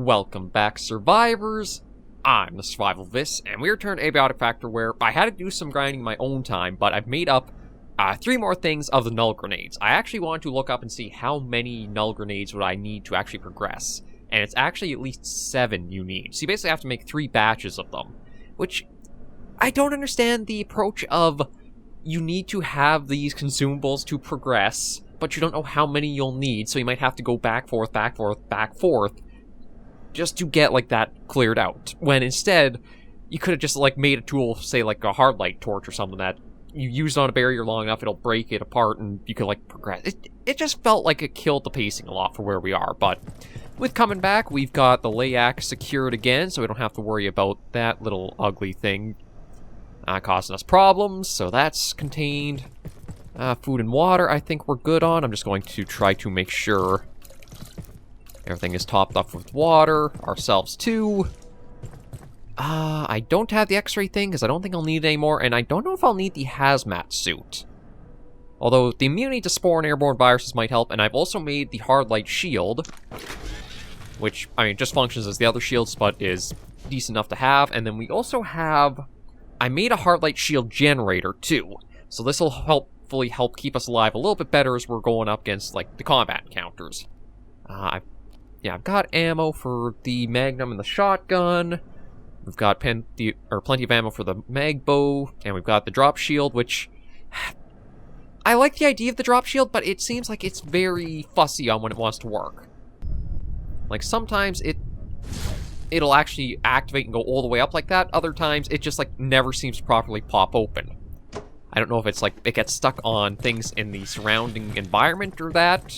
Welcome back, survivors. I'm the Survivalist, and we returned to Abiotic Factor, where I had to do some grinding in my own time, but I've made up 3 more things of the Null Grenades. I actually wanted to look up and see how many Null Grenades would I need to actually progress, and it's actually at least 7 you need. So you basically have to make 3 batches of them, which I don't understand the approach of you need to have these consumables to progress, but you don't know how many you'll need, so you might have to go back, forth, just to get, like, that cleared out. When instead, you could have just, like, made a tool, say, like, a hard light torch or something that you used on a barrier long enough, it'll break it apart, and you could, like, progress. It just felt like it killed the pacing a lot for where we are, but with coming back, we've got the layak secured again, so we don't have to worry about that little ugly thing causing us problems, so that's contained. Food and water, I think we're good on. I'm just going to try to make sure everything is topped up with water. Ourselves, too. I don't have the x-ray thing, because I don't think I'll need it anymore, and I don't know if I'll need the hazmat suit. Although, the immunity to spore and airborne viruses might help, and I've also made the hard light shield, which, I mean, just functions as the other shields, but is decent enough to have. And then we also have... I made a hard light shield generator, too. So this will hopefully help keep us alive a little bit better as we're going up against, like, the combat encounters. I've got ammo for the Magnum and the shotgun. We've got plenty of ammo for the mag bow, and we've got the drop shield, which... I like the idea of the drop shield, but it seems like it's very fussy on when it wants to work. Like, sometimes it'll actually activate and go all the way up like that. Other times, it just, like, never seems to properly pop open. I don't know if it's, like, it gets stuck on things in the surrounding environment or that,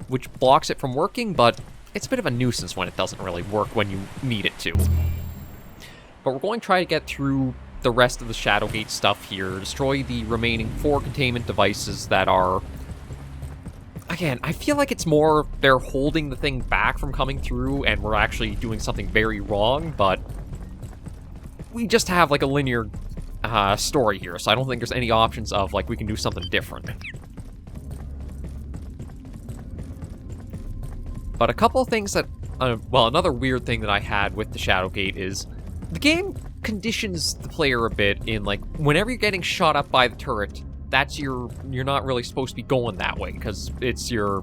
which blocks it from working, but it's a bit of a nuisance when it doesn't really work when you need it to. But we're going to try to get through the rest of the Shadowgate stuff here, destroy the remaining 4 containment devices that are... Again, I feel like it's more they're holding the thing back from coming through and we're actually doing something very wrong, but we just have, like, a linear story here, so I don't think there's any options of, like, we can do something different. But a couple of things that... well, another weird thing that I had with the Shadowgate is the game conditions the player a bit in, like, whenever you're getting shot up by the turret, that's you're not really supposed to be going that way, because it's your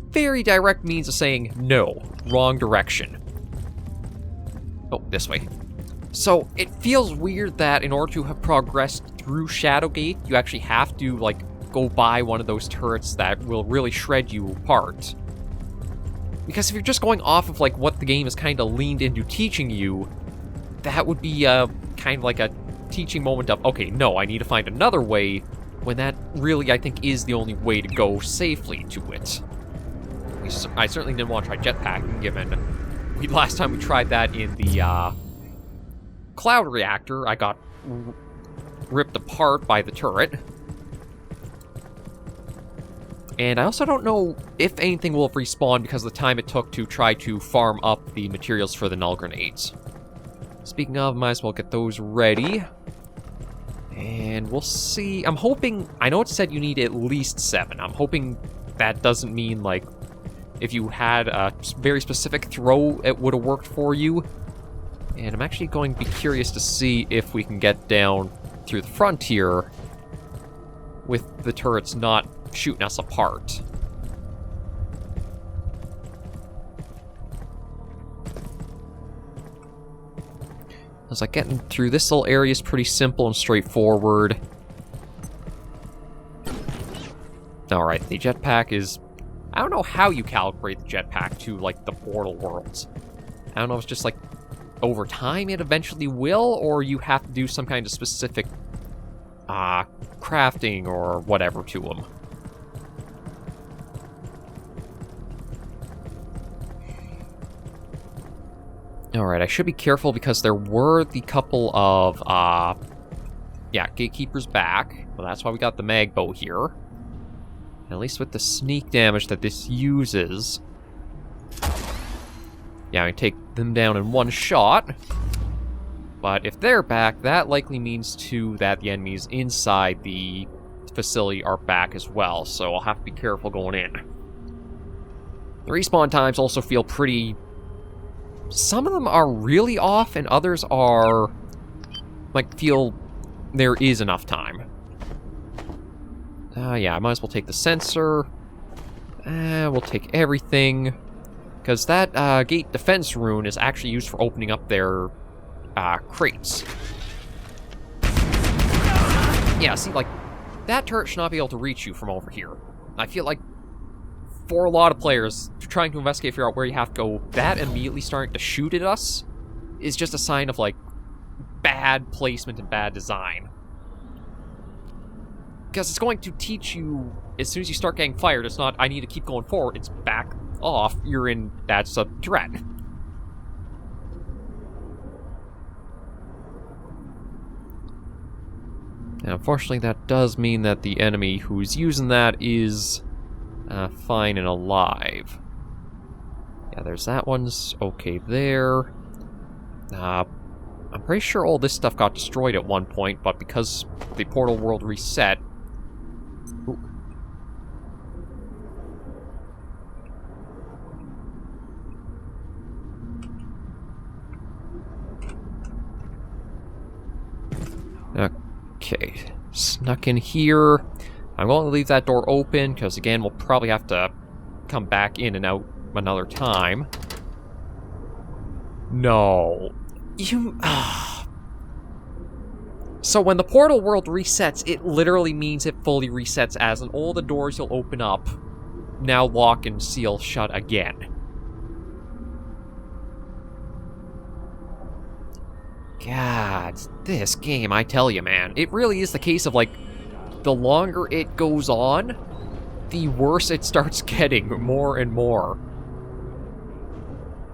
very direct means of saying, no, wrong direction. Oh, this way. So, it feels weird that in order to have progressed through Shadowgate, you actually have to, like, go by one of those turrets that will really shred you apart. Because if you're just going off of, like, what the game is kind of leaned into teaching you, that would be kind of like a teaching moment of, okay, no, I need to find another way, when that really, I think, is the only way to go safely to it. I certainly didn't want to try jetpacking, given last time we tried that in the cloud reactor, I got ripped apart by the turret. And I also don't know if anything will have respawned because of the time it took to try to farm up the materials for the Null Grenades. Speaking of, might as well get those ready. And we'll see. I'm hoping... I know it said you need at least 7. I'm hoping that doesn't mean, like, if you had a very specific throw, it would have worked for you. And I'm actually going to be curious to see if we can get down through the front here with the turrets not shooting us apart. I was like, getting through this little area is pretty simple and straightforward. Alright, the jetpack is... I don't know how you calibrate the jetpack to, like, the portal worlds. I don't know if it's just, like, over time it eventually will, or you have to do some kind of specific crafting or whatever to them. Alright, I should be careful because there were the couple of, gatekeepers back. Well, that's why we got the mag bow here. And at least with the sneak damage that this uses... yeah, I can take them down in one shot. But if they're back, that likely means, too, that the enemies inside the facility are back as well, so I'll have to be careful going in. The respawn times also feel pretty some of them are really off, and others are, like, feel there is enough time. Yeah, I might as well take the sensor. We'll take everything. Because that gate defense rune is actually used for opening up their crates. Yeah, see, like, that turret should not be able to reach you from over here. I feel like, for a lot of players, trying to investigate, figure out where you have to go, that immediately starting to shoot at us is just a sign of, like, bad placement and bad design. Because it's going to teach you, as soon as you start getting fired, it's not, I need to keep going forward, it's back off, you're in, that's a threat. Now, unfortunately, that does mean that the enemy who's using that is fine and alive. Yeah, there's that one's okay there. I'm pretty sure all this stuff got destroyed at one point, but because the portal world reset... Ooh. Okay, snuck in here. I'm going to leave that door open, because again, we'll probably have to come back in and out another time. No. You... So when the portal world resets, it literally means it fully resets, as in all the doors you'll open up now lock and seal shut again. God, this game, I tell you, man, it really is the case of, like, the longer it goes on, the worse it starts getting, more and more.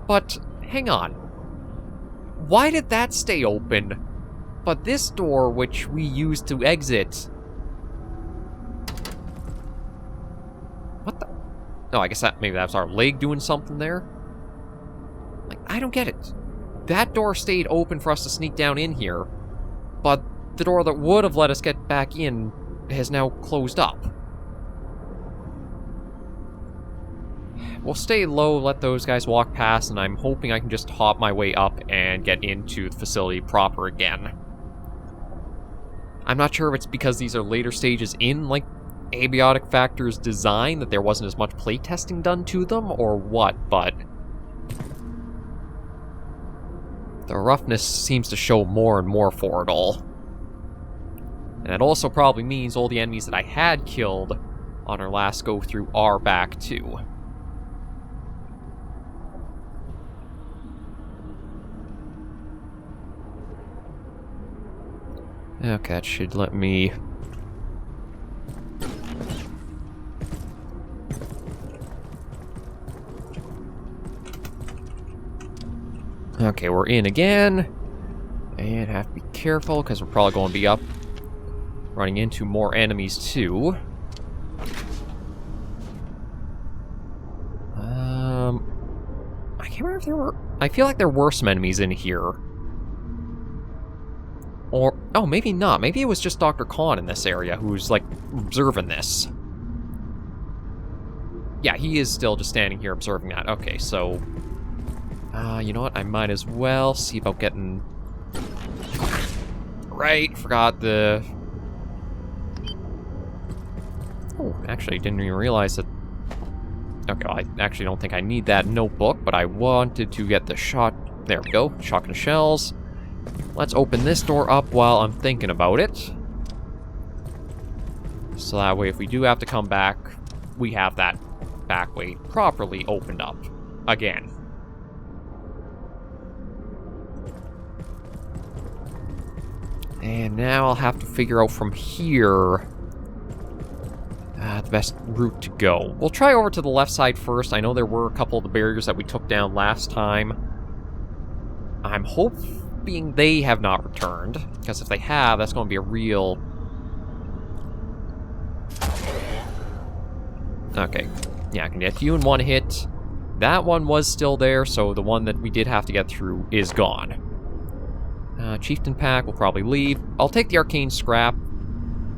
But, hang on. Why did that stay open? But this door, which we used to exit... What the... Oh, I guess that maybe that's our leg doing something there? Like, I don't get it. That door stayed open for us to sneak down in here, but the door that would have let us get back in has now closed up. We'll stay low, let those guys walk past, and I'm hoping I can just hop my way up and get into the facility proper again. I'm not sure if it's because these are later stages in, like, Abiotic Factor's design, that there wasn't as much playtesting done to them, or what, but... the roughness seems to show more and more for it all. And that also probably means all the enemies that I had killed on our last go-through are back too. Okay, that should let me... Okay, we're in again. And have to be careful, because we're probably going to be up running into more enemies too. I can't remember if there were... I feel like there were some enemies in here. Or... oh, maybe not. Maybe it was just Dr. Khan in this area who's, like, observing this. Yeah, he is still just standing here observing that. Okay, so... you know what? I might as well see about getting... Right, forgot the... Oh, actually, didn't even realize that... Okay, well, I actually don't think I need that notebook, but I wanted to get the shot... There we go, shotgun shells. Let's open this door up while I'm thinking about it. So that way, if we do have to come back, we have that back way properly opened up again. And now I'll have to figure out from here the best route to go. We'll try over to the left side first. I know there were a couple of the barriers that we took down last time. I'm hoping they have not returned, because if they have, that's going to be a real... Okay. Yeah, I can get you in one hit. That one was still there, so the one that we did have to get through is gone. Chieftain pack will probably leave. I'll take the arcane scrap.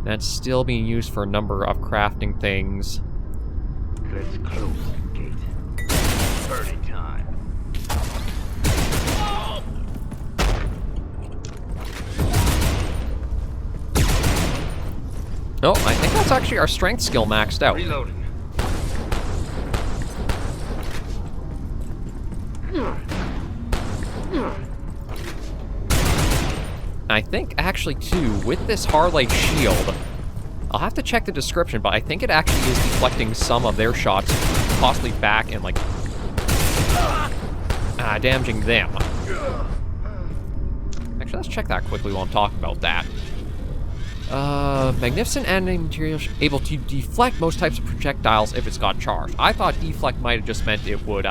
That's still being used for a number of crafting things. Let's close the gate. Burning time. Oh, I think that's actually our strength skill maxed out. Reloading. I think, actually, too, with this Hardlight shield, I'll have to check the description, but I think it actually is deflecting some of their shots, possibly back and, like, damaging them. Actually, let's check that quickly while I'm talking about that. Magnificent enemy material able to deflect most types of projectiles if it's got charged. I thought deflect might have just meant it would,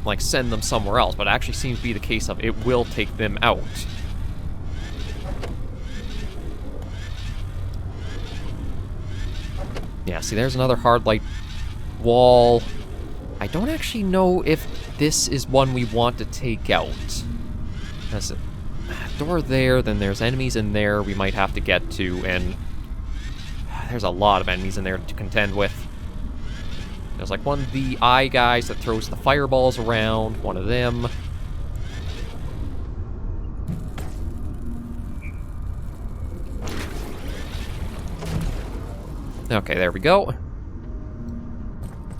like, send them somewhere else, but it actually seems to be the case of it will take them out. Yeah, see, there's another hard light wall. I don't actually know if this is one we want to take out. There's a door there, then there's enemies in there we might have to get to, and there's a lot of enemies in there to contend with. There's like one of the eye guys that throws the fireballs around, one of them. Okay, there we go.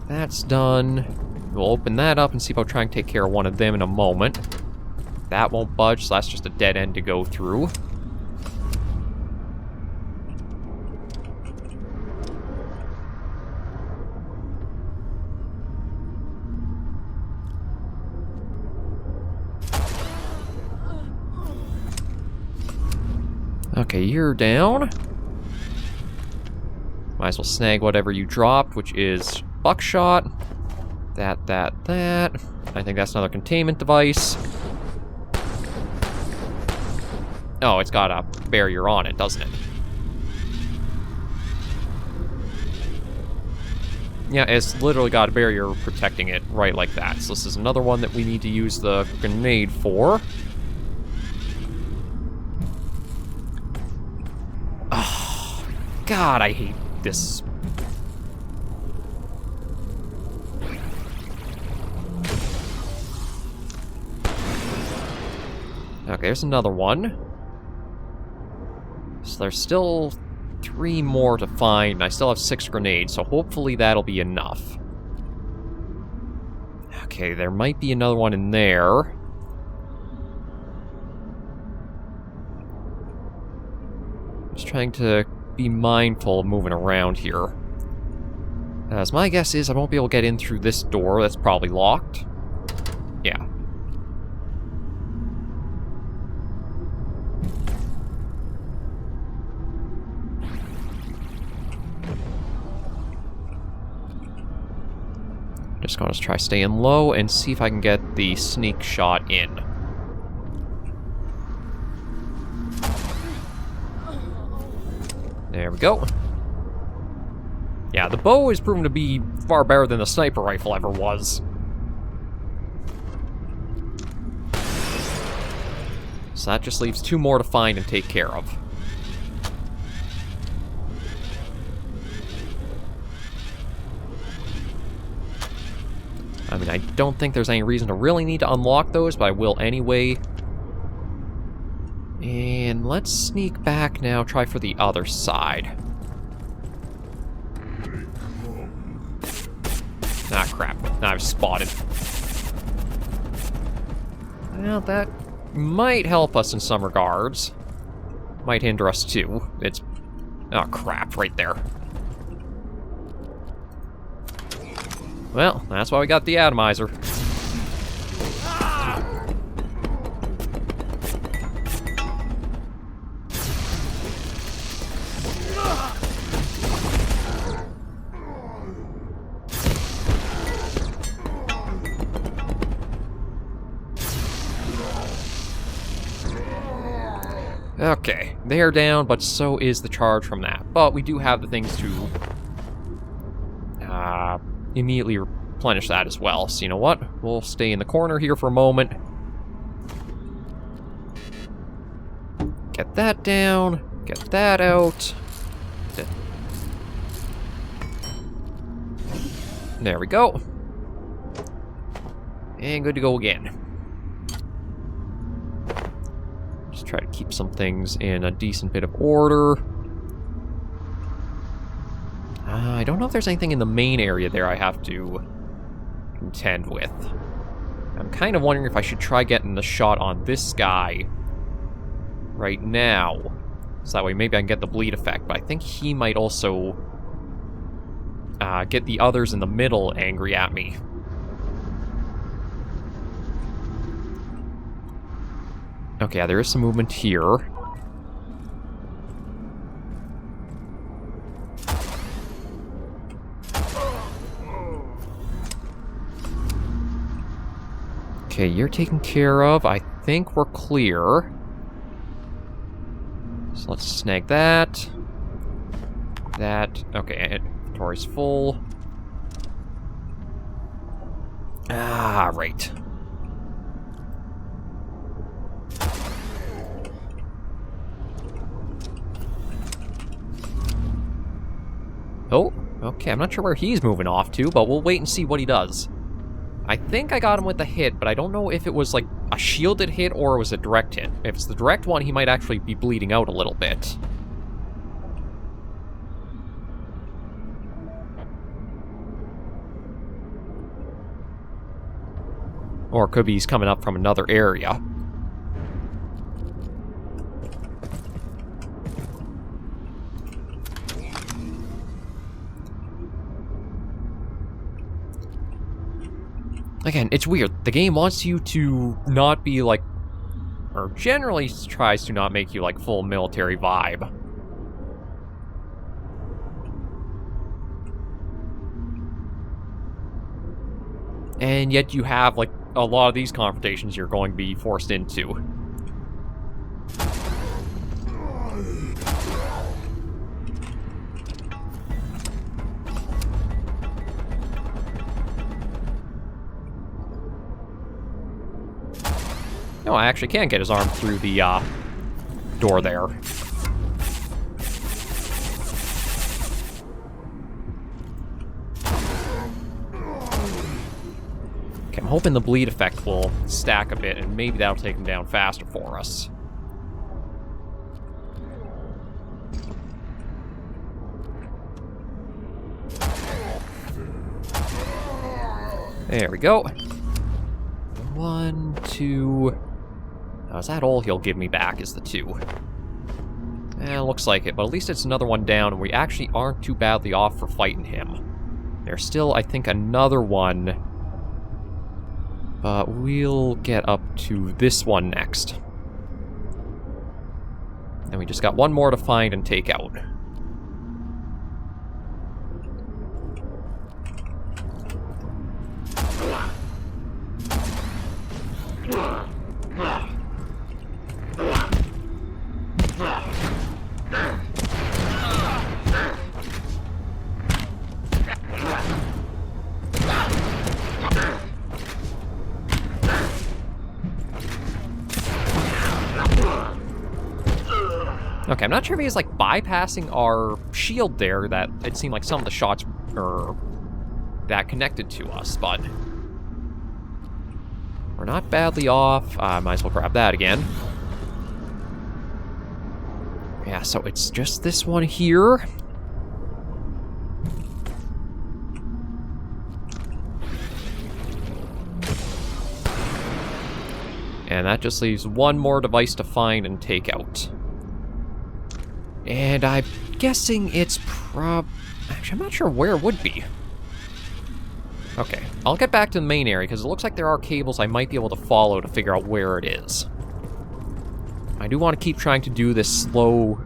That's done. We'll open that up and see if I'll try and take care of one of them in a moment. That won't budge, so that's just a dead end to go through. Okay, you're down. Might as well snag whatever you dropped, which is buckshot. That. I think that's another containment device. Oh, it's got a barrier on it, doesn't it? Yeah, it's literally got a barrier protecting it right like that. So this is another one that we need to use the grenade for. Oh, God, I hate this. Okay, there's another one. So there's still 3 more to find. I still have 6 grenades, so hopefully that'll be enough. Okay, there might be another one in there. Just trying to be mindful of moving around here. As my guess is I won't be able to get in through this door. That's probably locked. Yeah. Just going to try staying low and see if I can get the sneak shot in. There we go. Yeah, the bow is proven to be far better than the sniper rifle ever was. So that just leaves 2 more to find and take care of. I mean, I don't think there's any reason to really need to unlock those, but I will anyway. And let's sneak back now, try for the other side. Ah, crap. Now I've spotted. Well, that might help us in some regards. Might hinder us too. It's... oh, crap, right there. Well, that's why we got the atomizer. Okay, they're down, but so is the charge from that. But we do have the things to immediately replenish that as well. So you know what? We'll stay in the corner here for a moment. Get that down. Get that out. There we go. And good to go again. Just try to keep some things in a decent bit of order. I don't know if there's anything in the main area there I have to contend with. I'm kind of wondering if I should try getting the shot on this guy right now. So that way maybe I can get the bleed effect, but I think he might also get the others in the middle angry at me. Okay, yeah, there is some movement here. Okay, you're taken care of. I think we're clear. So let's snag that. That. Okay, inventory's full. Ah, right. Oh, okay, I'm not sure where he's moving off to, but we'll wait and see what he does. I think I got him with a hit, but I don't know if it was like a shielded hit or it was a direct hit. If it's the direct one, he might actually be bleeding out a little bit. Or it could be he's coming up from another area. Again, it's weird. The game wants you to not be like, or generally tries to not make you like full military vibe. And yet you have like a lot of these confrontations you're going to be forced into. No, I actually can get his arm through the door there. Okay, I'm hoping the bleed effect will stack a bit, and maybe that'll take him down faster for us. There we go. 1, 2... is that all he'll give me back is the 2? Looks like it, but at least it's another one down, and we actually aren't too badly off for fighting him. There's still, I think, another one, but we'll get up to this one next. And we just got one more to find and take out. Okay, I'm not sure if he's, like, bypassing our shield there, that it seemed like some of the shots are that connected to us, but we're not badly off. Might as well grab that again. Yeah, so it's just this one here. And that just leaves one more device to find and take out. And I'm guessing it's actually, I'm not sure where it would be. Okay, I'll get back to the main area, because it looks like there are cables I might be able to follow to figure out where it is. I do want to keep trying to do this slow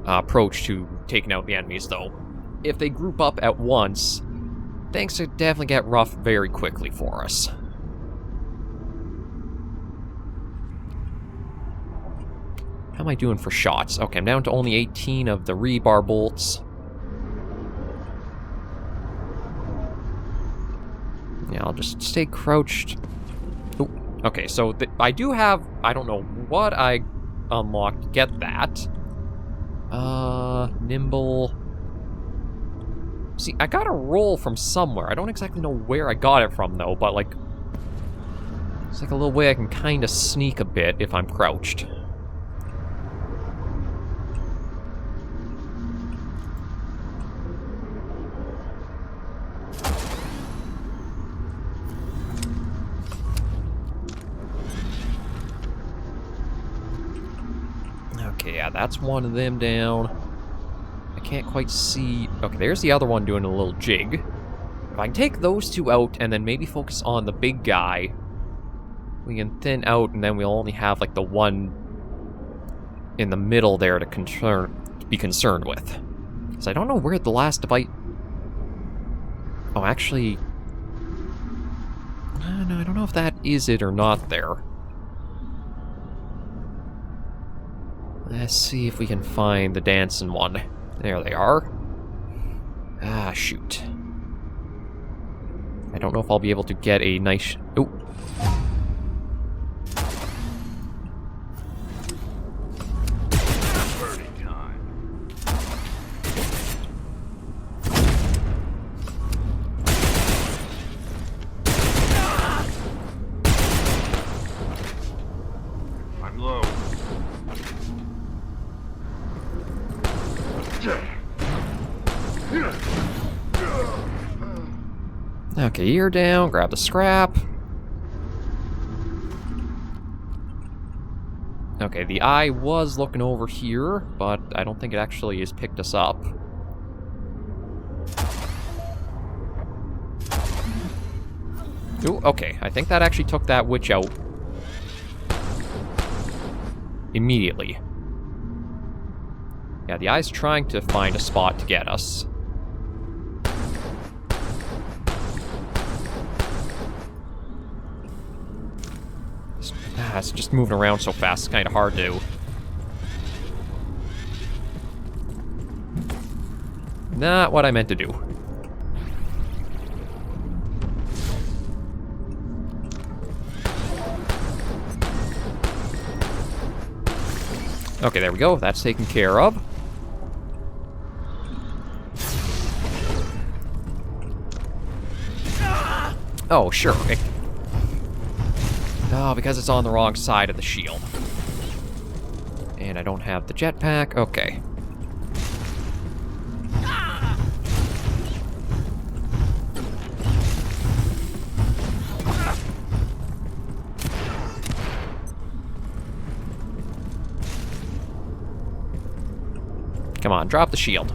approach to taking out the enemies, though. If they group up at once, things could definitely get rough very quickly for us. How am I doing for shots? Okay, I'm down to only 18 of the rebar bolts. Yeah, I'll just stay crouched. Ooh, okay, so I do have... I don't know what I unlocked to get that. Nimble... See, I got a roll from somewhere. I don't exactly know where I got it from, though, but, like... It's like a little way I can kind of sneak a bit if I'm crouched. Okay, yeah, that's one of them down. I can't quite see... Okay, there's the other one doing a little jig. If I can take those two out and then maybe focus on the big guy, we can thin out, and then we'll only have, like, the one in the middle there to be concerned with. Because I don't know where the last device... Oh, actually... No, I don't know if that is it or not there. Let's see if we can find the dancing one. There they are. Ah, shoot. I don't know if I'll be able to get a nice... Oh. I'm low. Okay, you're down. Grab the scrap. Okay, the eye was looking over here, but I don't think it actually has picked us up. Ooh, okay. I think that actually took that witch out immediately. Yeah, the eye's trying to find a spot to get us. It's just moving around so fast, it's kind of hard to... Not what I meant to do. Okay, there we go. That's taken care of. Oh, sure. Oh, because it's on the wrong side of the shield. And I don't have the jetpack. Okay. Come on, drop the shield.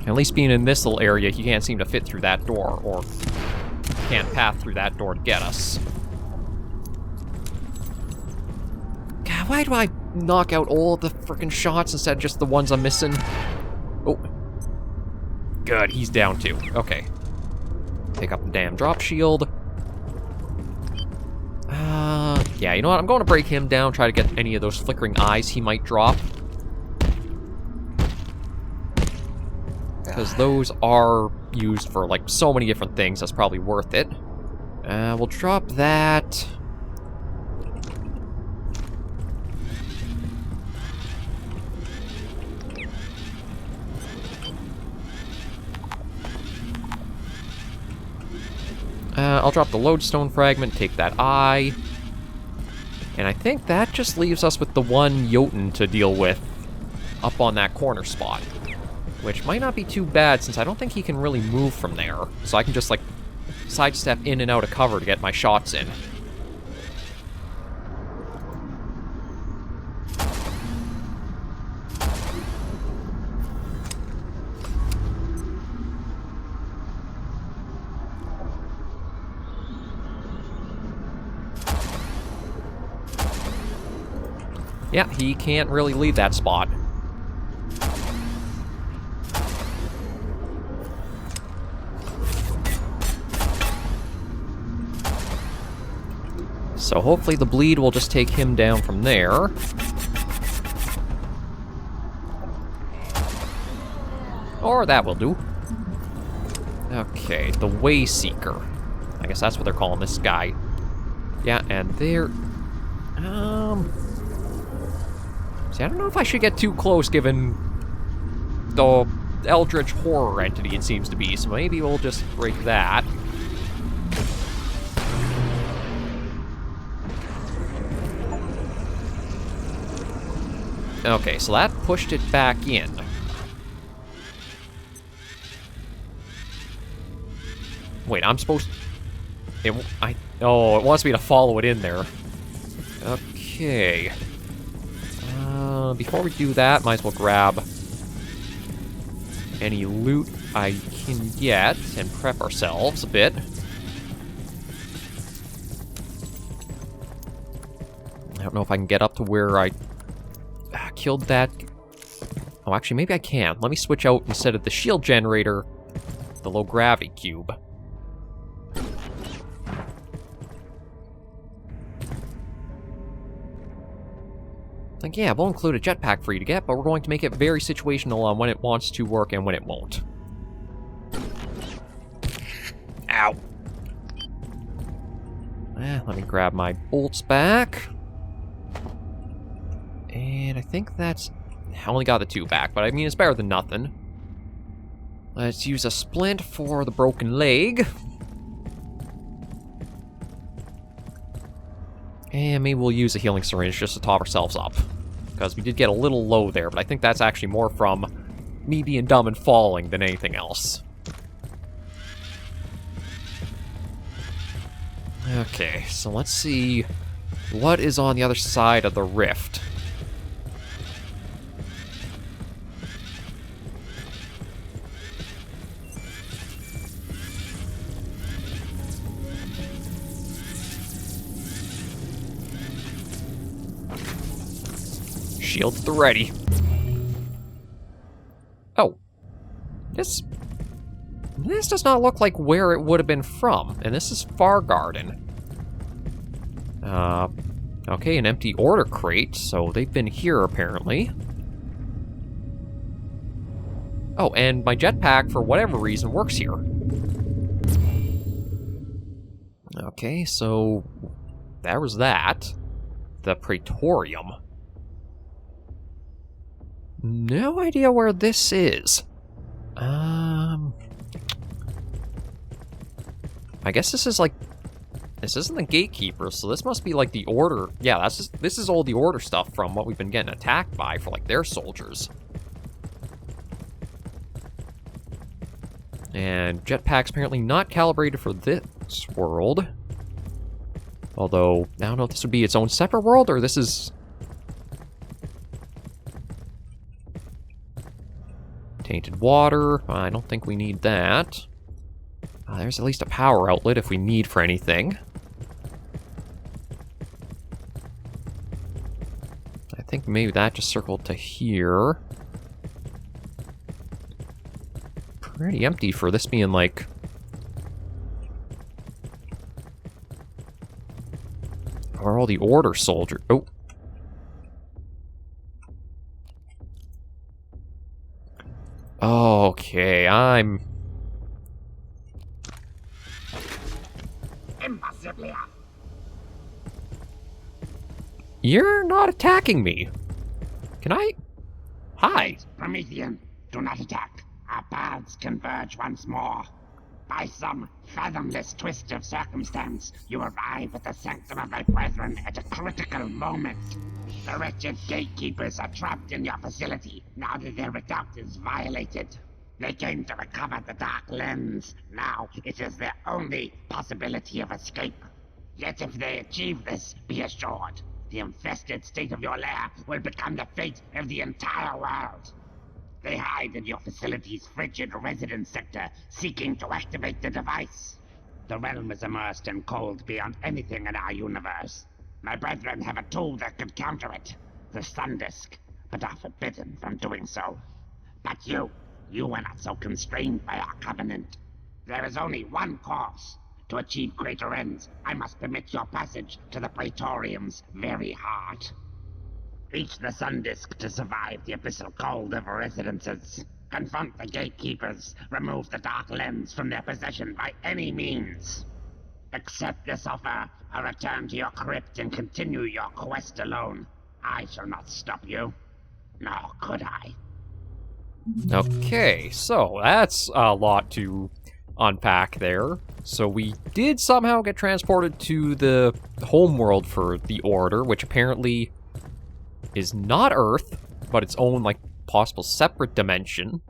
At least being in this little area, he can't seem to fit through that door, or can't path through that door to get us. God, why do I knock out all the frickin' shots instead of just the ones I'm missing? Oh. Good, he's down too. Okay. Pick up the damn drop shield. Yeah, you know what? I'm going to break him down, try to get any of those flickering eyes he might drop. Because those are used for, like, so many different things. That's probably worth it. We'll drop that. I'll drop the lodestone fragment, take that eye. And I think that just leaves us with the one Jotun to deal with up on that corner spot. Which might not be too bad, since I don't think he can really move from there. So I can just, like, sidestep in and out of cover to get my shots in. Yeah, he can't really leave that spot. So hopefully the bleed will just take him down from there. Or that will do. Okay, the Wayseeker. I guess that's what they're calling this guy. Yeah, and there... See, I don't know if I should get too close given the eldritch horror entity it seems to be, so maybe we'll just break that. Okay, so that pushed it back in. Wait, I'm supposed... it wants me to follow it in there. Okay. Before we do that, might as well grab any loot I can get and prep ourselves a bit. I don't know if I can get up to where I killed that. Oh, actually, maybe I can. Let me switch out, instead of the shield generator, the low gravity cube. Like, yeah, we'll include a jetpack for you to get, but we're going to make it very situational on when it wants to work and when it won't. Ow. Let me grab my bolts back. And I think that's... I only got the 2 back, but I mean, it's better than nothing. Let's use a splint for the broken leg. And maybe we'll use a healing syringe just to top ourselves up. Because we did get a little low there, but I think that's actually more from me being dumb and falling than anything else. Okay, so let's see what is on the other side of the rift. Shields at the ready. Oh. This does not look like where it would have been from. And this is Far Garden. Okay, an empty order crate. So they've been here, apparently. Oh, and my jetpack, for whatever reason, works here. Okay, so... there was that. The Praetorium. No idea where this is. I guess this is like... this isn't the gatekeeper, so this must be like the order... yeah, this is all the order stuff from what we've been getting attacked by for like their soldiers. And jetpack's apparently not calibrated for this world. Although, I don't know if this would be its own separate world, or this is... tainted water. I don't think we need that. There's at least a power outlet if we need for anything. I think maybe that just circled to here. Pretty empty for this being like... where are all the order soldiers? Oh. Okay, I'm... Impossibly. You're not attacking me. Can I? Hi. Promethean, do not attack. Our paths converge once more. By some fathomless twist of circumstance, you arrive at the sanctum of thy brethren at a critical moment. The wretched gatekeepers are trapped in your facility now that their redoubt is violated. They came to recover the Dark Lens. Now it is their only possibility of escape. Yet if they achieve this, be assured, the infested state of your lair will become the fate of the entire world. They hide in your facility's frigid residence sector, seeking to activate the device. The realm is immersed in cold beyond anything in our universe. My brethren have a tool that could counter it, the Sun Disk, but are forbidden from doing so. But you are not so constrained by our covenant. There is only one course. To achieve greater ends, I must permit your passage to the Praetorium's very heart. Reach the Sun Disk to survive the abyssal cold of residences. Confront the gatekeepers. Remove the Dark Lens from their possession by any means. Accept this offer, or return to your crypt and continue your quest alone. I shall not stop you. Nor could I. Okay, so that's a lot to unpack there. So we did somehow get transported to the homeworld for the Order, which apparently is not Earth, but its own, like, possible separate dimension.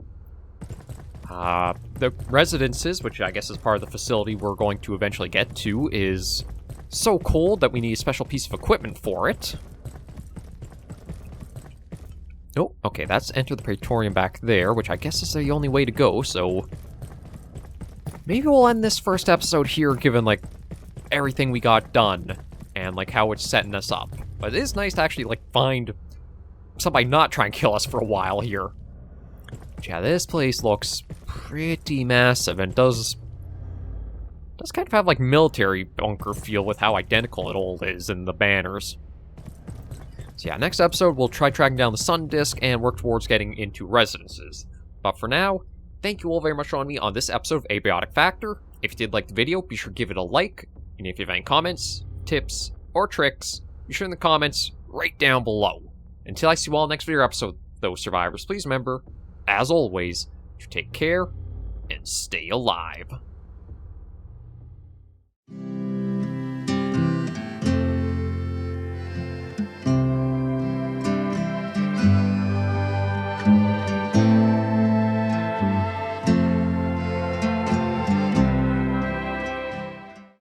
The residences, which I guess is part of the facility we're going to eventually get to, is so cold that we need a special piece of equipment for it. Oh, okay, that's enter the Praetorium back there, which I guess is the only way to go, so maybe we'll end this first episode here, given, like, everything we got done, and, like, how it's setting us up. But it is nice to actually, like, find somebody not try and kill us for a while here. But yeah, this place looks pretty massive, and does kind of have, like, military bunker feel with how identical it all is in the banners. So yeah, next episode, we'll try tracking down the sun disk and work towards getting into residences. But for now, thank you all very much for joining me on this episode of Abiotic Factor. If you did like the video, be sure to give it a like. And if you have any comments, tips, or tricks, be sure in the comments right down below. Until I see you all next video episode, though, survivors, please remember, as always, to take care and stay alive.